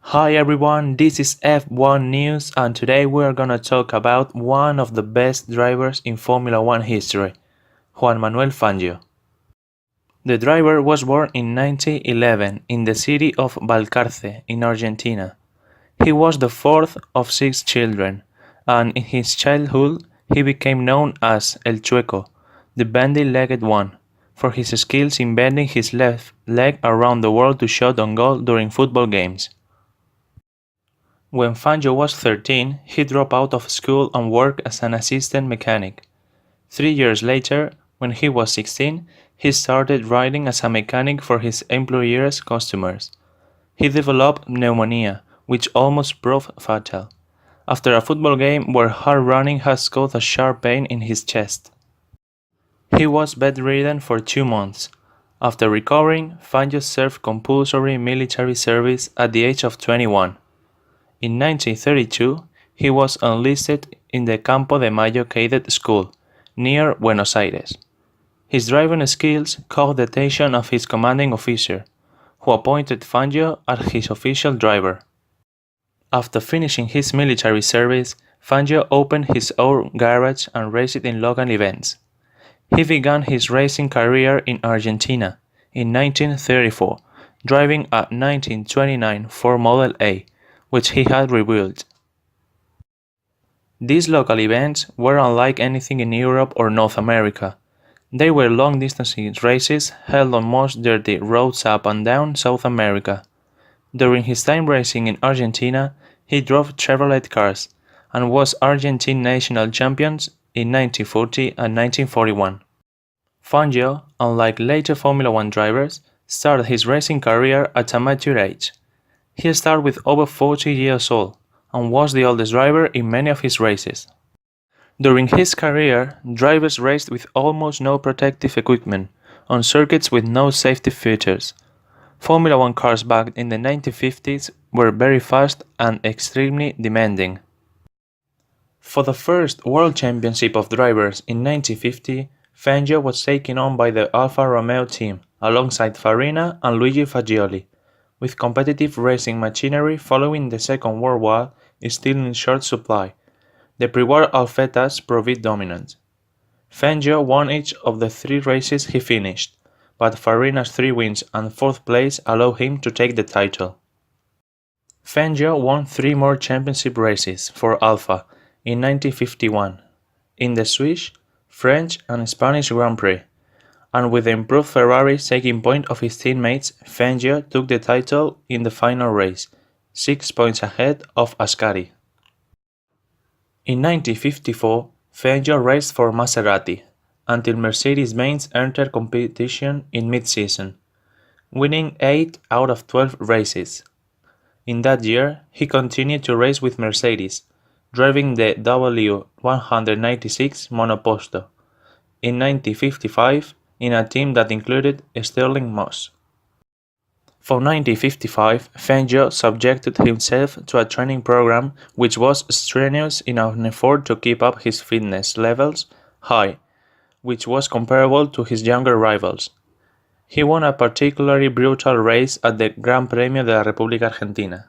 Hi everyone, this is F1 News and today we are gonna talk about one of the best drivers in Formula 1 history, Juan Manuel Fangio. The driver was born in 1911 in the city of Balcarce in Argentina. He was the fourth of six children, and in his childhood he became known as El Chueco, the bandy-legged one, for his skills in bending his left leg around the world to shot on goal during football games. When Fangio was 13, he dropped out of school and worked as an assistant mechanic. 3 years later, when he was 16, he started riding as a mechanic for his employer's customers. He developed pneumonia, which almost proved fatal, after a football game where hard running has caused a sharp pain in his chest. He was bedridden for 2 months. After recovering, Fangio served compulsory military service at the age of 21. In 1932, he was enlisted in the Campo de Mayo Cadet School, near Buenos Aires. His driving skills caught the attention of his commanding officer, who appointed Fangio as his official driver. After finishing his military service, Fangio opened his own garage and raced in local events. He began his racing career in Argentina in 1934, driving a 1929 Ford Model A, which he had rebuilt. These local events were unlike anything in Europe or North America. They were long-distance races held on most dirty roads up and down South America. During his time racing in Argentina, he drove Chevrolet cars and was Argentine national champions in 1940 and 1941. Fangio, unlike later Formula 1 drivers, started his racing career at a mature age. He started with over 40 years old and was the oldest driver in many of his races. During his career, drivers raced with almost no protective equipment on circuits with no safety features. Formula 1 cars back in the 1950s were very fast and extremely demanding. For the first World Championship of Drivers in 1950, Fangio was taken on by the Alfa Romeo team alongside Farina and Luigi Fagioli, with competitive racing machinery following the Second World War still in short supply. The pre-war Alfetas proved dominant. Fangio won each of the 3 races he finished, but Farina's 3 wins and 4th place allowed him to take the title. Fangio won 3 more championship races for Alfa in 1951, in the Swiss, French and Spanish Grand Prix, and with the improved Ferrari taking point of his teammates, Fangio took the title in the final race, 6 points ahead of Ascari. In 1954, Fangio raced for Maserati, until Mercedes-Benz entered competition in mid-season, winning 8 out of 12 races. In that year, he continued to race with Mercedes, driving the W196 monoposto. In 1955, in a team that included Stirling Moss. For 1955, Fangio subjected himself to a training program which was strenuous in an effort to keep up his fitness levels high, which was comparable to his younger rivals. He won a particularly brutal race at the Gran Premio de la República Argentina.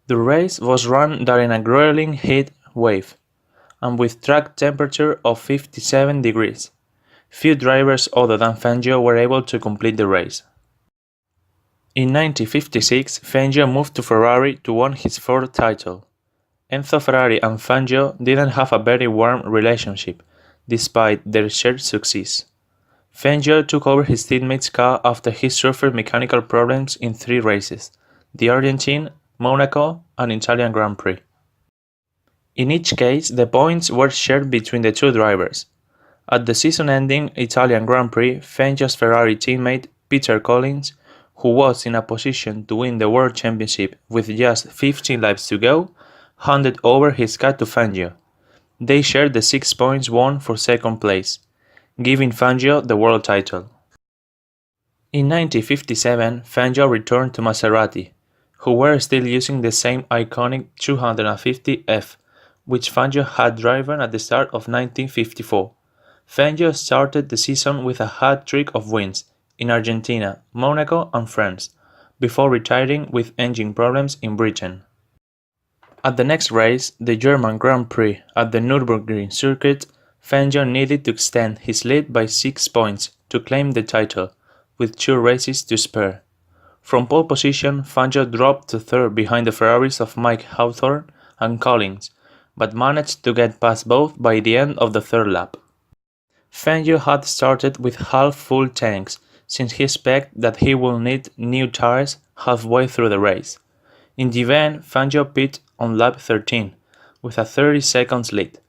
The race was run during a grueling heat wave, and with track temperature of 57 degrees. Few drivers other than Fangio were able to complete the race. In 1956, Fangio moved to Ferrari to win his 4th title. Enzo Ferrari and Fangio didn't have a very warm relationship, despite their shared success. Fangio took over his teammate's car after he suffered mechanical problems in 3 races, the Argentine, Monaco, and Italian Grand Prix. In each case, the points were shared between the 2 drivers. At the season-ending Italian Grand Prix, Fangio's Ferrari teammate Peter Collins, who was in a position to win the World Championship with just 15 laps to go, handed over his car to Fangio. They shared the 6 points won for 2nd place, giving Fangio the world title. In 1957, Fangio returned to Maserati, who were still using the same iconic 250F, which Fangio had driven at the start of 1954. Fangio started the season with a hat-trick of wins in Argentina, Monaco and France, before retiring with engine problems in Britain. At the next race, the German Grand Prix at the Nürburgring circuit, Fangio needed to extend his lead by 6 points to claim the title, with 2 races to spare. From pole position, Fangio dropped to third behind the Ferraris of Mike Hawthorne and Collins, but managed to get past both by the end of the third lap. Fangio had started with half-full tanks, since he expected that he would need new tyres halfway through the race. In the event, Fangio pitted on lap 13, with a 30 seconds lead,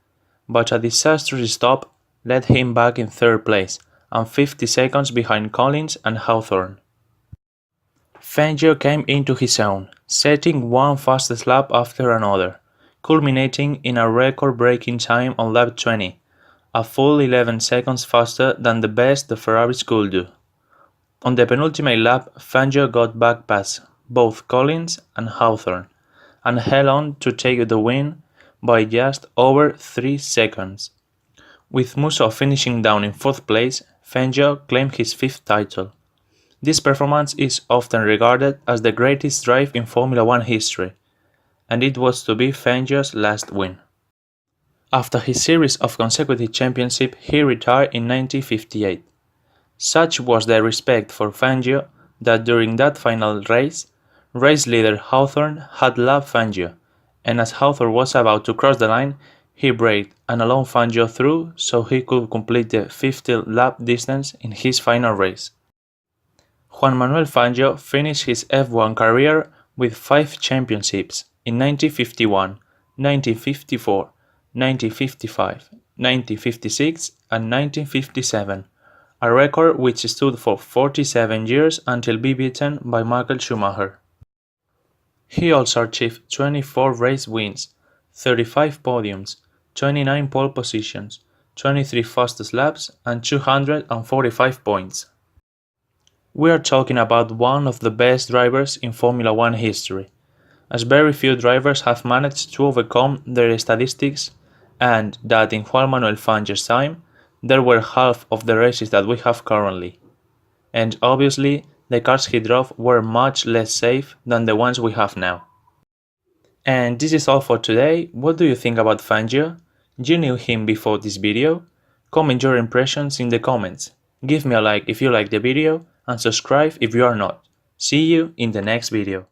but a disastrous stop led him back in third place, and 50 seconds behind Collins and Hawthorne. Fangio came into his own, setting one fastest lap after another, culminating in a record-breaking time on lap 20, a full 11 seconds faster than the best the Ferraris could do. On the penultimate lap, Fangio got back past both Collins and Hawthorne, and held on to take the win by just over 3 seconds. With Musso finishing down in 4th place, Fangio claimed his 5th title. This performance is often regarded as the greatest drive in Formula 1 history, and it was to be Fangio's last win. After his series of consecutive championships, he retired in 1958. Such was the respect for Fangio that during that final race leader Hawthorne had lapped Fangio, and as Hawthorne was about to cross the line, he braked and allowed Fangio through so he could complete the 50-lap distance in his final race. Juan Manuel Fangio finished his F1 career with 5 championships in 1951, 1954, 1955, 1956 and 1957, a record which stood for 47 years until being beaten by Michael Schumacher. He also achieved 24 race wins, 35 podiums, 29 pole positions, 23 fastest laps and 245 points. We are talking about one of the best drivers in Formula 1 history, as very few drivers have managed to overcome their statistics, and that in Juan Manuel Fangio's time, there were half of the races that we have currently. And obviously, the cars he drove were much less safe than the ones we have now. And this is all for today. What do you think about Fangio? You knew him before this video? Comment your impressions in the comments. Give me a like if you like the video, and subscribe if you are not. See you in the next video.